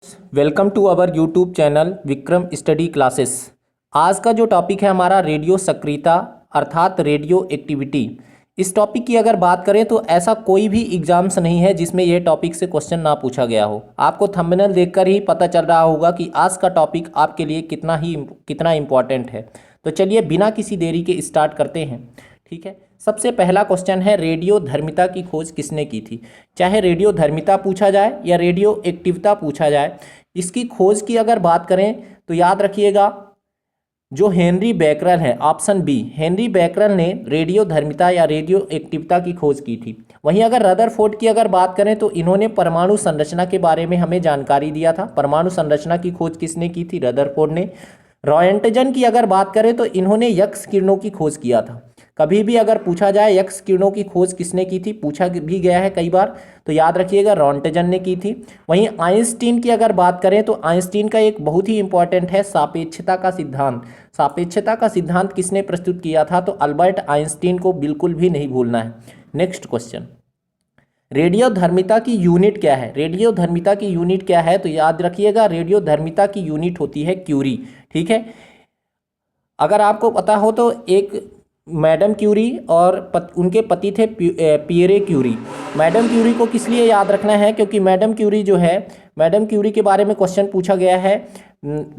Welcome to our YouTube channel Vikram study classes. आज का जो टॉपिक है हमारा रेडियो सक्रियता अर्थात रेडियो एक्टिविटी। इस टॉपिक की अगर बात करें तो ऐसा कोई भी एग्जाम्स नहीं है जिसमें यह टॉपिक से क्वेश्चन ना पूछा गया हो। आपको थंबनेल देखकर ही पता चल रहा होगा कि आज का टॉपिक आपके लिए कितना इम्पोर्टेंट है। तो चलिए बिना किसी देरी के स्टार्ट करते हैं। ठीक है, सबसे पहला क्वेश्चन है रेडियो धर्मिता की खोज किसने की थी। चाहे रेडियो धर्मिता पूछा जाए या रेडियो एक्टिविता पूछा जाए, इसकी खोज की अगर बात करें तो याद रखिएगा जो हेनरी बैकरल है, ऑप्शन बी, हेनरी बैकरल ने रेडियो धर्मिता या रेडियो एक्टिविता की खोज की थी। वहीं अगर रदरफोर्ड की अगर बात करें तो इन्होंने परमाणु संरचना के बारे में हमें जानकारी दिया था। परमाणु संरचना की खोज किसने की थी? रदरफोर्ड ने। रॉयंटजन की अगर बात करें तो इन्होंने यक्स किरणों की खोज किया था। कभी भी अगर पूछा जाए यक्स किरणों की खोज किसने की थी, पूछा भी गया है कई बार, तो याद रखिएगा रॉयंटजन ने की थी। वहीं आइंस्टीन की अगर बात करें तो आइंस्टीन का एक बहुत ही इंपॉर्टेंट है सापेक्षता का सिद्धांत। सापेक्षता का सिद्धांत किसने प्रस्तुत किया था? तो अल्बर्ट आइंस्टीन को बिल्कुल भी नहीं भूलना है। नेक्स्ट क्वेश्चन, रेडियो धर्मिता की यूनिट क्या है? रेडियो धर्मिता की यूनिट क्या है? तो याद रखिएगा रेडियो धर्मिता की यूनिट होती है क्यूरी। ठीक है, अगर आपको पता हो तो एक मैडम क्यूरी और उनके पति थे पियरे क्यूरी। मैडम क्यूरी को किस लिए याद रखना है? क्योंकि मैडम क्यूरी जो है, मैडम क्यूरी के बारे में क्वेश्चन पूछा गया है।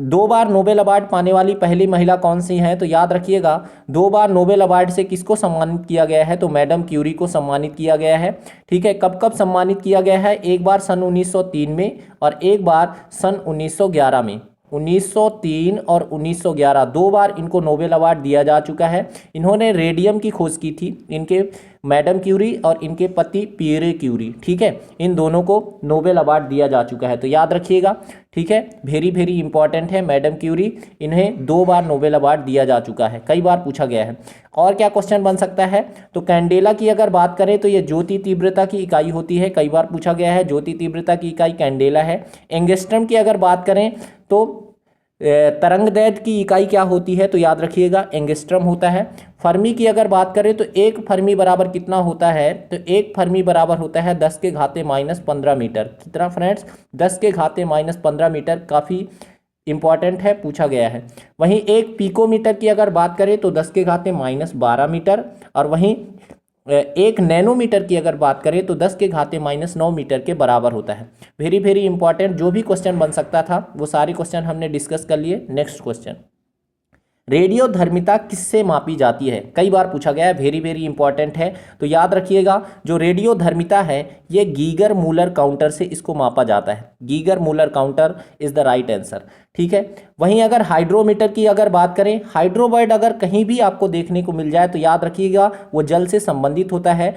2 बार नोबेल अवार्ड पाने वाली पहली महिला कौन सी है? तो याद रखिएगा 2 बार नोबेल अवार्ड से किसको सम्मानित किया गया है? तो मैडम क्यूरी को सम्मानित किया गया है। ठीक है, कब कब सम्मानित किया गया है? एक बार सन 1903 में और एक बार सन 1911 में। 1903 और 1911 2 बार इनको नोबेल अवार्ड दिया जा चुका है। इन्होंने रेडियम की खोज की थी, इनके मैडम क्यूरी और इनके पति पियरे क्यूरी। ठीक है, इन दोनों को नोबेल अवार्ड दिया जा चुका है, तो याद रखिएगा। ठीक है, वेरी इंपॉर्टेंट है मैडम क्यूरी, इन्हें 2 बार नोबेल अवार्ड दिया जा चुका है, कई बार पूछा गया है। और क्या क्वेश्चन बन सकता है? तो कैंडेला की अगर बात करें तो ये ज्योति तीव्रता की इकाई होती है, कई बार पूछा गया है। ज्योति तीव्रता की इकाई कैंडेला है। एंगस्ट्रम की अगर बात करें तो तरंगदैर्घ्य की इकाई क्या होती है? तो याद रखिएगा एंगस्ट्रम होता है। फर्मी की अगर बात करें तो एक फर्मी बराबर कितना होता है? तो एक फर्मी बराबर होता है 10⁻⁻15 मीटर। कितना फ्रेंड्स? 10⁻⁻15 मीटर। काफ़ी इंपॉर्टेंट है, पूछा गया है। वहीं एक पिकोमीटर की अगर बात करें तो 10⁻12 मीटर, और वहीं एक नैनोमीटर की अगर बात करें तो 10⁻⁹ मीटर के बराबर होता है। वेरी इंपॉर्टेंट, जो भी क्वेश्चन बन सकता था वो सारे क्वेश्चन हमने डिस्कस कर लिए। नेक्स्ट क्वेश्चन, रेडियो धर्मिता किससे मापी जाती है? कई बार पूछा गया है, वेरी इंपॉर्टेंट है। तो याद रखिएगा जो रेडियो धर्मिता है ये गीगर मूलर काउंटर से इसको मापा जाता है। Geiger Muller counter is the right answer. ठीक है, वहीं अगर हाइड्रोमीटर की अगर बात करें, हाइड्रोवर्ड अगर कहीं भी आपको देखने को मिल जाए तो याद रखिएगा वो जल से संबंधित होता है।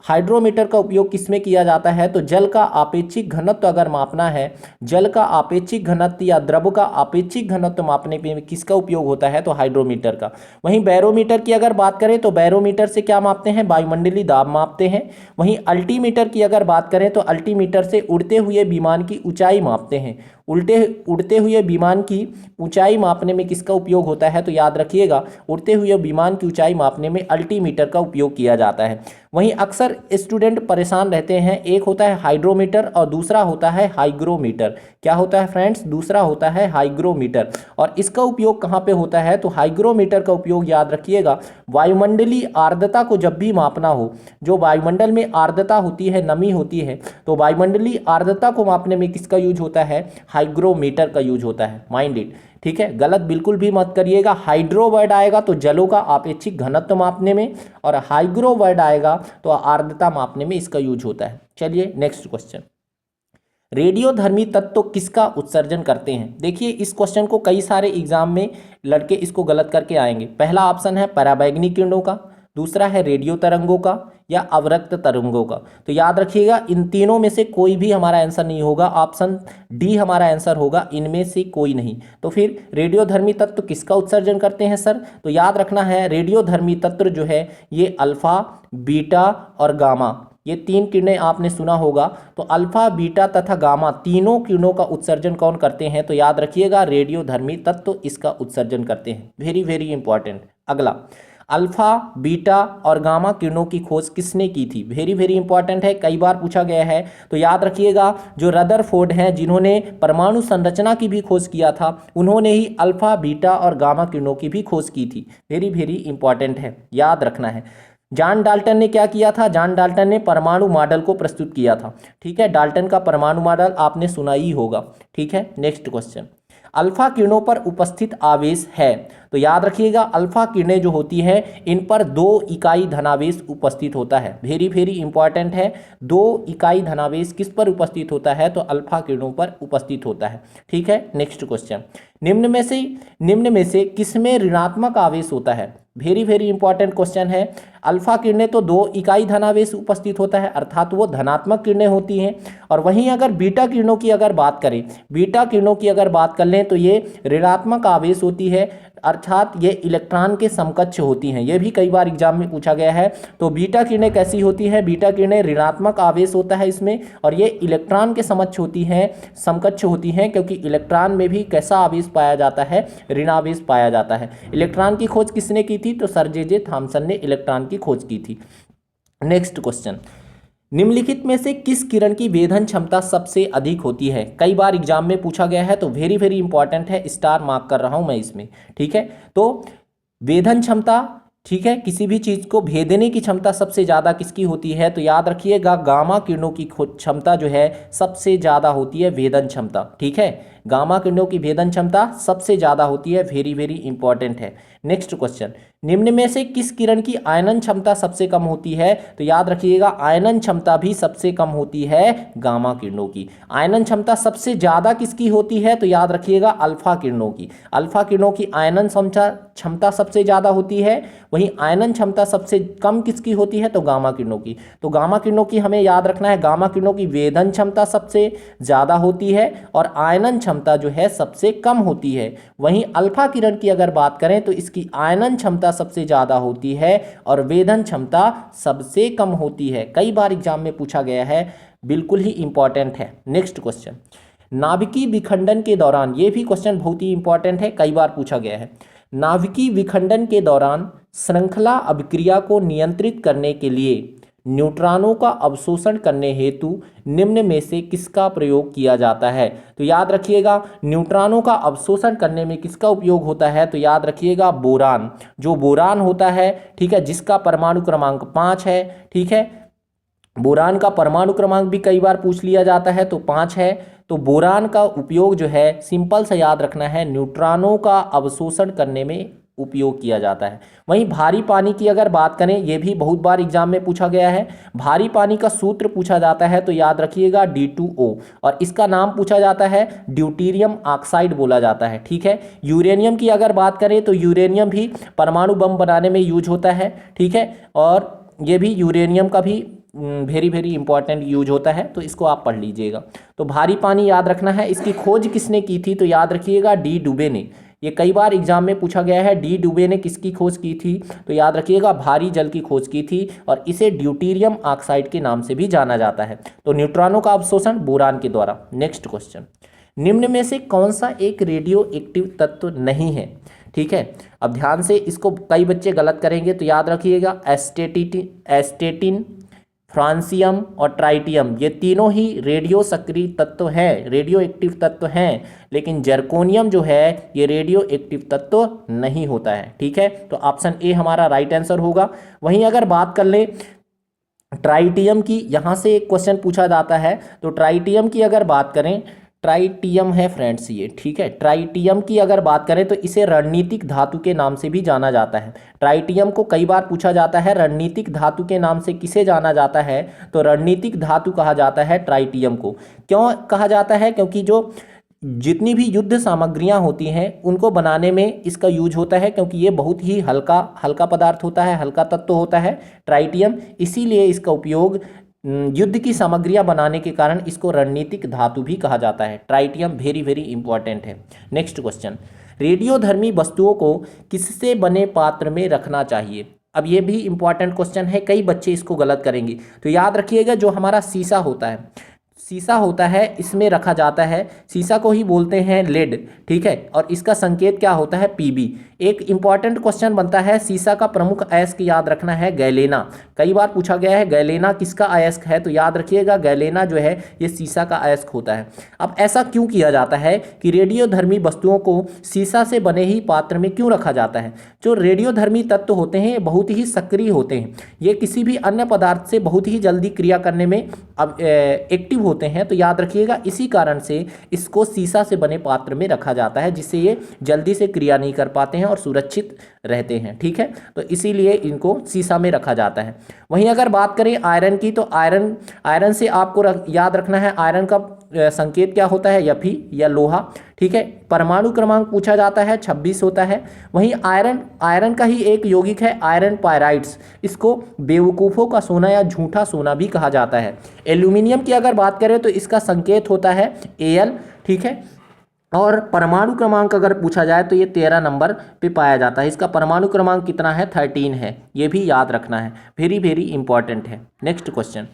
हाइड्रोमीटर का उपयोग किसमें किया जाता है? तो जल का आपेक्षिक घनत्व अगर मापना है, जल का आपेक्षिक घनत्व या द्रव का आपेक्षिक घनत्व मापने में किसका उपयोग होता है? तो हाइड्रोमीटर का। वहीं बैरोमीटर की अगर बात करें तो बैरोमीटर से क्या मापते हैं? वायुमंडलीय दाब मापते हैं। वहीं अल्टीमीटर की अगर बात करें तो अल्टीमीटर से उड़ते हुए विमान की ऊंचाई मापते हैं। उड़ते हुए विमान की ऊंचाई मापने में किसका उपयोग होता है? तो याद रखिएगा उड़ते हुए विमान की ऊंचाई मापने में अल्टीमीटर का उपयोग किया जाता है। वहीं अक्सर स्टूडेंट परेशान रहते हैं, एक होता है हाइड्रोमीटर और दूसरा होता है हाइग्रोमीटर। क्या होता है फ्रेंड्स? दूसरा होता है हाइग्रोमीटर। और इसका उपयोग कहाँ पे होता है? तो हाइग्रोमीटर का उपयोग याद रखिएगा वायुमंडलीय आर्द्रता को जब भी मापना हो, जो वायुमंडल में आर्द्रता होती है, नमी होती है, तो वायुमंडलीय आर्द्रता को मापने में किसका यूज होता है? हाइग्रोमीटर का यूज होता है। Mind it. ठीक है, गलत बिल्कुल भी मत करिएगा। हाइड्रो वर्ड आएगा तो जलों का आपेक्षिक घनत्व मापने में, और हाइग्रो वर्ड आएगा तो आर्द्रता मापने में इसका यूज होता है। चलिए नेक्स्ट क्वेश्चन, रेडियोधर्मी तत्व किसका उत्सर्जन करते हैं? देखिए इस क्वेश्चन को कई सारे एग्जाम में लड़के इसको गलत करके आएंगे। पहला ऑप्शन है पराबैंगनी किरणों का, दूसरा है रेडियो तरंगों का, या अवरक्त तरंगों का। तो याद रखिएगा इन तीनों में से कोई भी हमारा आंसर नहीं होगा, ऑप्शन डी हमारा आंसर होगा, इनमें से कोई नहीं। तो फिर रेडियोधर्मी तत्व किसका उत्सर्जन करते हैं सर? तो याद रखना है रेडियोधर्मी तत्व जो है ये अल्फा, बीटा और गामा, ये 3 किरणें आपने सुना होगा। तो अल्फा, बीटा तथा गामा तीनों किरणों का उत्सर्जन कौन करते हैं? तो याद रखिएगा रेडियोधर्मी तत्व इसका उत्सर्जन करते हैं। Very important. अगला, अल्फा, बीटा और गामा किरणों की खोज किसने की थी? वेरी वेरी इंपॉर्टेंट है, कई बार पूछा गया है। तो याद रखिएगा, जो रदरफोर्ड हैं जिन्होंने परमाणु संरचना की भी खोज किया था, उन्होंने ही अल्फा, बीटा और गामा किरणों की भी खोज की थी। वेरी वेरी इंपॉर्टेंट है, याद रखना है। जॉन डाल्टन ने क्या किया था? जॉन डाल्टन ने परमाणु मॉडल को प्रस्तुत किया था। ठीक है, डाल्टन का परमाणु मॉडल आपने सुना ही होगा। ठीक है, नेक्स्ट क्वेश्चन, अल्फा किरणों पर उपस्थित आवेश है। तो याद रखिएगा, अल्फा किरणें जो होती हैं इन पर 2 इकाई धनावेश उपस्थित होता है। वेरी वेरी इंपॉर्टेंट है, 2 इकाई धनावेश किस पर उपस्थित होता है? तो अल्फा किरणों पर उपस्थित होता है। ठीक है, नेक्स्ट क्वेश्चन, निम्न में से किसमें ऋणात्मक आवेश होता है? वेरी वेरी इंपॉर्टेंट क्वेश्चन है। अल्फा किरणें तो 2 इकाई धनावेश उपस्थित होता है, अर्थात वो धनात्मक किरणें होती हैं। और वहीं अगर बीटा किरणों की अगर बात करें, बीटा किरणों की अगर बात कर लें तो ये ऋणात्मक आवेश होती है, अर्थात ये इलेक्ट्रॉन के समकक्ष होती हैं। ये भी कई बार एग्जाम में पूछा गया है। तो बीटा किरणें कैसी होती हैं? बीटा किरणें ऋणात्मक आवेश होता है इसमें, और ये इलेक्ट्रॉन के समकक्ष होती हैं, समकक्ष होती हैं, क्योंकि इलेक्ट्रॉन में भी कैसा आवेश पाया जाता है? ऋणावेश पाया जाता है। इलेक्ट्रॉन की खोज किसने की थी? तो सर जे थॉमसन ने इलेक्ट्रॉन की खोज की थी। नेक्स्ट क्वेश्चन, निम्नलिखित में से किस किरण की वेधन क्षमता सबसे अधिक होती है? कई बार एग्जाम में पूछा गया है, तो वेरी वेरी इंपॉर्टेंट है, स्टार मार्क कर रहा हूं मैं इसमें। ठीक है, तो वेधन क्षमता, ठीक है, किसी भी चीज को भेदने की क्षमता सबसे ज्यादा किसकी होती है? तो याद रखिएगा, गामा किरणों की क्षमता जो है सबसे ज्यादा होती है, वेधन क्षमता। ठीक है, गामा किरणों की भेदन क्षमता सबसे ज्यादा होती है। वेरी वेरी इंपॉर्टेंट है। नेक्स्ट क्वेश्चन, निम्न में से किस किरण की आयनन क्षमता सबसे कम होती है? तो याद रखिएगा, आयनन क्षमता भी सबसे कम होती है गामा किरणों की। आयनन क्षमता सबसे ज्यादा किसकी होती है? तो याद रखिएगा, अल्फा किरणों की। अल्फा किरणों की आयनन क्षमता सबसे ज्यादा होती है, वहीं आयनन क्षमता सबसे कम किसकी होती है? तो गामा किरणों की। तो गामा किरणों की हमें याद रखना है, गामा किरणों की वेधन क्षमता सबसे ज्यादा होती है और आयनन क्षमता जो है सबसे कम होती है। वहीं अल्फा किरण की अगर बात करें तो इसकी आयनन क्षमता सबसे ज्यादा होती है और वेधन क्षमता सबसे कम होती है। कई बार एग्जाम में पूछा गया है, बिल्कुल ही इंपॉर्टेंट है। नेक्स्ट क्वेश्चन, नाभिकीय विखंडन के दौरान, ये भी क्वेश्चन बहुत ही इंपॉर्टेंट है, कई बार पूछा गया है। नाभिकीय विखंडन के दौरान श्रृंखला अभिक्रिया को नियंत्रित करने के लिए न्यूट्रॉनों का अवशोषण करने हेतु निम्न में से किसका प्रयोग किया जाता है? तो याद रखिएगा, न्यूट्रॉनों का अवशोषण करने में किसका उपयोग होता है? तो याद रखिएगा, बोरान। जो बोरान होता है, ठीक है, जिसका परमाणु क्रमांक 5 है। ठीक है, बोरान का परमाणु क्रमांक भी कई बार पूछ लिया जाता है, तो 5 है। तो बोरान का उपयोग जो है, सिंपल से याद रखना है, न्यूट्रॉनों का अवशोषण करने में उपयोग किया जाता है। वहीं भारी पानी की अगर बात करें, यह भी बहुत बार एग्जाम में पूछा गया है। भारी पानी का सूत्र पूछा जाता है, तो याद रखिएगा D2O, और इसका नाम पूछा जाता है ड्यूटीरियम ऑक्साइड बोला जाता है। ठीक है, यूरेनियम की अगर बात करें तो यूरेनियम भी परमाणु बम बनाने में यूज होता है। ठीक है, और ये भी यूरेनियम का भी वेरी वेरी इंपॉर्टेंट यूज होता है, तो इसको आप पढ़ लीजिएगा। तो भारी पानी याद रखना है, इसकी खोज किसने की थी? तो याद रखिएगा, डी डुबे ने। ये कई बार एग्जाम में पूछा गया है, डी डुबे ने किसकी खोज की थी? तो याद रखिएगा, भारी जल की खोज की थी, और इसे ड्यूटीरियम ऑक्साइड के नाम से भी जाना जाता है। तो न्यूट्रॉनों का अवशोषण बोरान के द्वारा। नेक्स्ट क्वेश्चन, निम्न में से कौन सा एक रेडियो एक्टिव तत्व नहीं है? ठीक है, अब ध्यान से, इसको कई बच्चे गलत करेंगे, तो याद रखिएगा, एस्टेटिन, फ्रांसियम और ट्राइटियम, ये तीनों ही रेडियो सक्रिय तत्व हैं, रेडियो एक्टिव तत्व हैं, लेकिन जर्कोनियम जो है ये रेडियो एक्टिव तत्व नहीं होता है। ठीक है, तो ऑप्शन ए हमारा राइट आंसर होगा। वहीं अगर बात कर लें ट्राइटियम की, यहाँ से एक क्वेश्चन पूछा जाता है, तो ट्राइटियम की अगर बात करें, ट्राइटियम है फ्रेंड्स ये। ठीक है, ट्राइटियम की अगर बात करें तो इसे रणनीतिक धातु के नाम से भी जाना जाता है। ट्राइटियम को कई बार पूछा जाता है, रणनीतिक धातु के नाम से किसे जाना जाता है? तो रणनीतिक धातु कहा जाता है ट्राइटियम को। क्यों कहा जाता है? क्योंकि जो जितनी भी युद्ध सामग्रियां होती हैं उनको बनाने में इसका यूज होता है, क्योंकि ये बहुत ही हल्का पदार्थ होता है, हल्का तत्व होता है ट्राइटियम, इसीलिए इसका उपयोग युद्ध की सामग्रियां बनाने के कारण इसको रणनीतिक धातु भी कहा जाता है। ट्राइटियम वेरी वेरी इंपॉर्टेंट है। नेक्स्ट क्वेश्चन, रेडियोधर्मी वस्तुओं को किससे बने पात्र में रखना चाहिए? अब ये भी इंपॉर्टेंट क्वेश्चन है, कई बच्चे इसको गलत करेंगे। तो याद रखिएगा, जो हमारा शीशा होता है, सीसा होता है इसमें रखा जाता है, सीसा को ही बोलते हैं लेड, ठीक है, और इसका संकेत क्या होता है पीबी। एक इंपॉर्टेंट क्वेश्चन बनता है, सीसा का प्रमुख अयस्क याद रखना है गैलेना। कई बार पूछा गया है गैलेना किसका अयस्क है, तो याद रखिएगा गैलेना जो है ये सीसा का अयस्क होता है। अब ऐसा क्यों किया जाता है कि रेडियोधर्मी वस्तुओं को सीसा से बने ही पात्र में क्यों रखा जाता है? जो रेडियोधर्मी तत्व होते हैं ये बहुत ही सक्रिय होते हैं, ये किसी भी अन्य पदार्थ से बहुत ही जल्दी क्रिया करने में एक्टिव होते हैं, तो याद रखिएगा इसी कारण से इसको सीसा से बने पात्र में रखा जाता है, जिससे ये जल्दी से क्रिया नहीं कर पाते हैं और सुरक्षित रहते हैं, ठीक है, तो इसीलिए इनको सीसा में रखा जाता है। वहीं अगर बात करें आयरन की, तो आयरन से आपको याद रखना है आयरन का संकेत क्या होता है, Fe या लोहा, ठीक है। परमाणु क्रमांक पूछा जाता है 26 होता है। वहीं आयरन का ही एक यौगिक है आयरन पायराइड्स, इसको बेवकूफ़ों का सोना या झूठा सोना भी कहा जाता है। एल्यूमिनियम की अगर बात करें तो इसका संकेत होता है Al, ठीक है, और परमाणु क्रमांक अगर पूछा जाए तो ये 13 नंबर पे पाया जाता है। इसका परमाणु क्रमांक कितना है, 13 है, ये भी याद रखना है, वेरी वेरी इंपॉर्टेंट है। नेक्स्ट क्वेश्चन,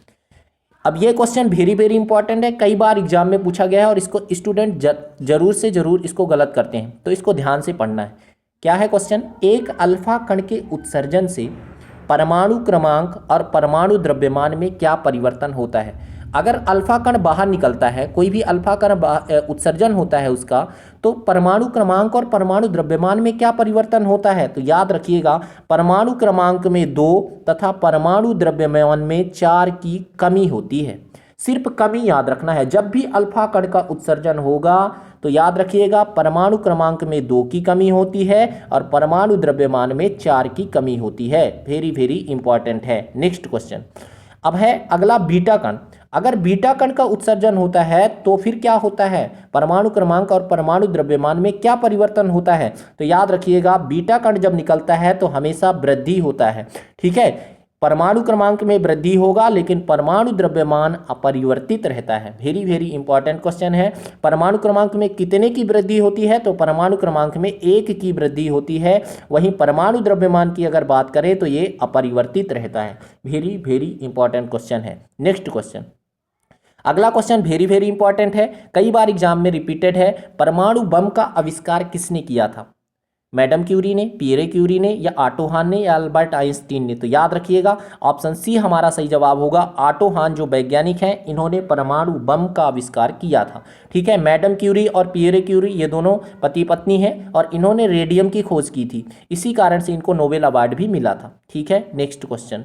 अब ये क्वेश्चन वेरी वेरी इंपॉर्टेंट है, कई बार एग्जाम में पूछा गया है और इसको स्टूडेंट जरूर से जरूर इसको गलत करते हैं, तो इसको ध्यान से पढ़ना है। क्या है क्वेश्चन, एक अल्फा कण के उत्सर्जन से परमाणु क्रमांक और परमाणु द्रव्यमान में क्या परिवर्तन होता है? अगर अल्फा कण बाहर निकलता है, कोई भी अल्फा कण उत्सर्जन होता है उसका, तो परमाणु क्रमांक और परमाणु द्रव्यमान में क्या परिवर्तन होता है? तो याद रखिएगा परमाणु क्रमांक में 2 तथा परमाणु द्रव्यमान में 4 की कमी होती है। सिर्फ कमी याद रखना है, जब भी अल्फा कण का उत्सर्जन होगा तो याद रखिएगा परमाणु क्रमांक में 2 की कमी होती है और परमाणु द्रव्यमान में 4 की कमी होती है। वेरी वेरी इंपॉर्टेंट है। नेक्स्ट क्वेश्चन अब है अगला बीटा कण। अगर बीटा कण का उत्सर्जन होता है तो फिर क्या होता है, परमाणु क्रमांक और परमाणु द्रव्यमान में क्या परिवर्तन होता है? तो याद रखिएगा बीटा कण जब निकलता है तो हमेशा वृद्धि होता है, ठीक है, परमाणु क्रमांक में वृद्धि होगा लेकिन परमाणु द्रव्यमान अपरिवर्तित रहता है। वेरी वेरी इंपॉर्टेंट क्वेश्चन है। परमाणु क्रमांक में कितने की वृद्धि होती है? तो परमाणु क्रमांक में 1 की वृद्धि होती है। वहीं परमाणु द्रव्यमान की अगर बात करें तो ये अपरिवर्तित रहता है। वेरी वेरी इंपॉर्टेंट क्वेश्चन है। नेक्स्ट क्वेश्चन, अगला क्वेश्चन वेरी वेरी इंपॉर्टेंट है, कई बार एग्जाम में रिपीटेड है। परमाणु बम का आविष्कार किसने किया था? मैडम क्यूरी ने, पियरे क्यूरी ने, या ऑटो हान ने, या अल्बर्ट आइंस्टीन ने? तो याद रखिएगा ऑप्शन सी हमारा सही जवाब होगा। ऑटो हान जो वैज्ञानिक हैं इन्होंने परमाणु बम का आविष्कार किया था, ठीक है। मैडम क्यूरी और पियरे क्यूरी ये दोनों पति पत्नी हैं और इन्होंने रेडियम की खोज की थी, इसी कारण से इनको नोबेल अवार्ड भी मिला था, ठीक है। नेक्स्ट क्वेश्चन,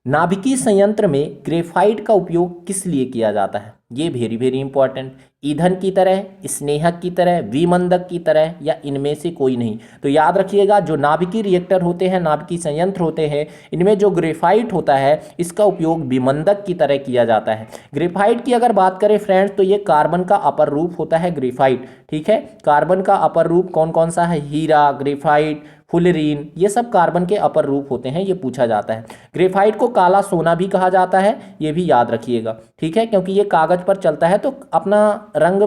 नाभिकीय संयंत्र में ग्रेफाइट का उपयोग किस लिए किया जाता है? ये वेरी वेरी इंपॉर्टेंट, ईंधन की तरह, स्नेहक की तरह, विमंदक की तरह, या इनमें से कोई नहीं? तो याद रखिएगा जो नाभिकीय रिएक्टर होते हैं, नाभिकीय संयंत्र होते हैं, इनमें जो ग्रेफाइट होता है इसका उपयोग विमंदक की तरह किया जाता है। ग्रेफाइट की अगर बात करें फ्रेंड्स तो ये कार्बन का अपर रूप होता है ग्रेफाइट, ठीक है। कार्बन का अपर रूप कौन कौन सा है? हीरा, ग्रेफाइट, फुलरीन, ये सब कार्बन के अपर रूप होते हैं, ये पूछा जाता है। ग्रेफाइट को काला सोना भी कहा जाता है, ये भी याद रखिएगा, ठीक है, क्योंकि ये कागज पर चलता है तो अपना रंग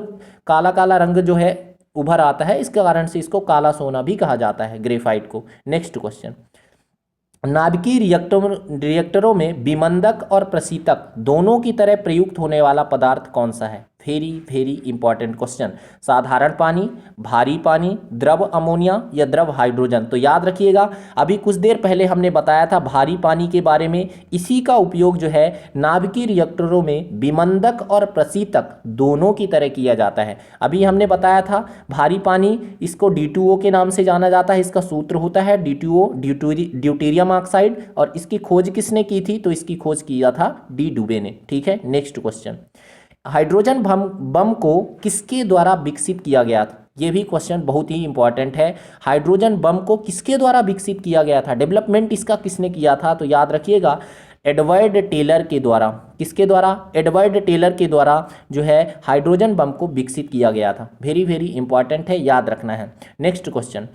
काला काला रंग जो है उभर आता है, इसके कारण से इसको काला सोना भी कहा जाता है ग्रेफाइट को। नेक्स्ट क्वेश्चन, नाभिकीय रिएक्टरों में विमंदक और प्रशीतक दोनों की तरह प्रयुक्त होने वाला पदार्थ कौन सा है? Very very important question. साधारण पानी, भारी पानी, द्रव अमोनिया, या द्रव हाइड्रोजन? तो याद रखिएगा अभी कुछ देर पहले हमने बताया था भारी पानी के बारे में, इसी का उपयोग जो है नाभिकीय रिएक्टरों में विमंदक और प्रशीतक दोनों की तरह किया जाता है। अभी हमने बताया था भारी पानी, इसको D2O के नाम से जाना जाता है, इसका सूत्र होता है D2O, ड्यूटेरियम ऑक्साइड, और इसकी खोज किसने की थी? तो इसकी खोज किया था डी डुबे ने, ठीक है। नेक्स्ट क्वेश्चन, हाइड्रोजन बम को किसके द्वारा विकसित किया गया था? ये भी क्वेश्चन बहुत ही इंपॉर्टेंट है। हाइड्रोजन बम को किसके द्वारा विकसित किया गया था? डेवलपमेंट इसका किसने किया था? तो याद रखिएगा एडवर्ड टेलर के द्वारा। किसके द्वारा? एडवर्ड टेलर के द्वारा जो है हाइड्रोजन बम को विकसित किया गया था। वेरी वेरी इंपॉर्टेंट है, याद रखना है। नेक्स्ट क्वेश्चन,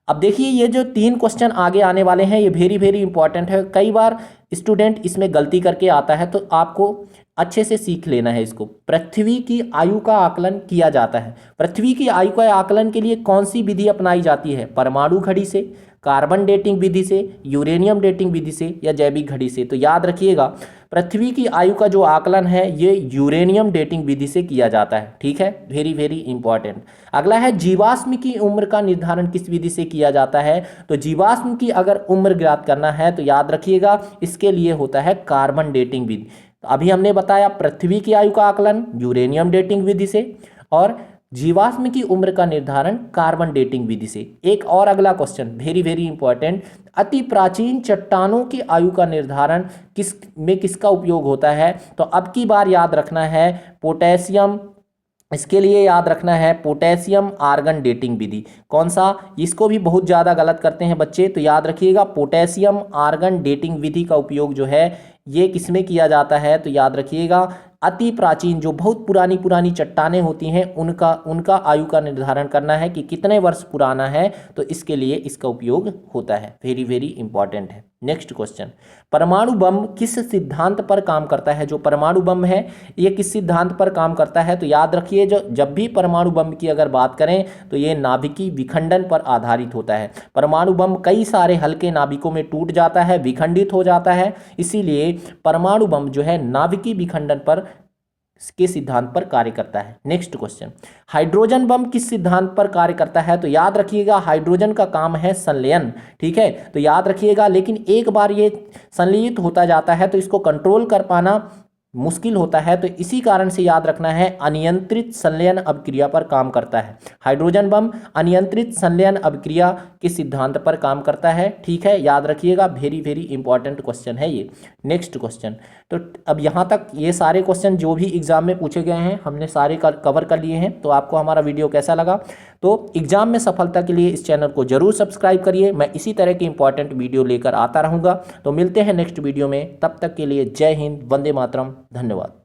अब देखिए ये जो 3 क्वेश्चन आगे आने वाले हैं ये वेरी वेरी इंपॉर्टेंट है। कई बार स्टूडेंट इसमें गलती करके आता है तो आपको अच्छे से सीख लेना है इसको। पृथ्वी की आयु का आकलन किया जाता है। पृथ्वी की आयु का आकलन के लिए कौन सी विधि अपनाई जाती है? परमाणु घड़ी से, कार्बन डेटिंग विधि से, यूरेनियम डेटिंग विधि से, या जैविक घड़ी से? तो याद रखिएगा पृथ्वी की आयु का जो आकलन है ये यूरेनियम डेटिंग विधि से किया जाता है। ठीक है, वेरी वेरी इंपॉर्टेंट। अगला है जीवाश्म की उम्र का निर्धारण किस विधि से किया जाता है? तो जीवाश्म की अगर उम्र ज्ञात करना है तो याद रखिएगा इसके लिए होता है कार्बन डेटिंग विधि। अभी हमने बताया पृथ्वी की आयु का आकलन यूरेनियम डेटिंग विधि से और जीवाश्म की उम्र का निर्धारण कार्बन डेटिंग विधि से। एक और अगला क्वेश्चन वेरी वेरी इंपॉर्टेंट, अति प्राचीन चट्टानों की आयु का निर्धारण किसका उपयोग होता है? तो अब की बार याद रखना है पोटेशियम, इसके लिए याद रखना है पोटेशियम आर्गन डेटिंग विधि। कौन सा? इसको भी बहुत ज़्यादा गलत करते हैं बच्चे, तो याद रखिएगा पोटेशियम आर्गन डेटिंग विधि का उपयोग जो है ये किसमें किया जाता है? तो याद रखिएगा अति प्राचीन जो बहुत पुरानी पुरानी चट्टानें होती हैं उनका आयु का निर्धारण करना है कि कितने वर्ष पुराना है, तो इसके लिए इसका उपयोग होता है। वेरी वेरी इंपॉर्टेंट है। नेक्स्ट क्वेश्चन, परमाणु बम किस सिद्धांत पर काम करता है? जो परमाणु बम है ये किस सिद्धांत पर काम करता है? तो याद रखिए जब भी परमाणु बम की अगर बात करें तो ये नाभिकीय विखंडन पर आधारित होता है। परमाणु बम कई सारे हल्के नाभिकों में टूट जाता है, विखंडित हो जाता है, इसीलिए परमाणु बम जो है नाभिकीय विखंडन पर के सिद्धांत पर कार्य करता है। नेक्स्ट क्वेश्चन, हाइड्रोजन बम किस सिद्धांत पर कार्य करता है? तो याद रखिएगा हाइड्रोजन का काम है संलयन। ठीक है, तो याद रखिएगा, लेकिन एक बार ये संलयित होता जाता है तो इसको कंट्रोल कर पाना मुश्किल होता है, तो इसी कारण से याद रखना है अनियंत्रित संलयन अभिक्रिया पर काम करता है। हाइड्रोजन बम अनियंत्रित संलयन अभिक्रिया के सिद्धांत पर काम करता है। ठीक है, याद रखिएगा, वेरी वेरी इंपॉर्टेंट क्वेश्चन है ये। नेक्स्ट क्वेश्चन, तो अब यहाँ तक ये सारे क्वेश्चन जो भी एग्जाम में पूछे गए हैं हमने सारे कवर कर लिए हैं। तो आपको हमारा वीडियो कैसा लगा? तो एग्जाम में सफलता के लिए इस चैनल को जरूर सब्सक्राइब करिए। मैं इसी तरह की इंपॉर्टेंट वीडियो लेकर आता रहूँगा। तो मिलते हैं नेक्स्ट वीडियो में, तब तक के लिए जय हिंद, वंदे मातरम, धन्यवाद।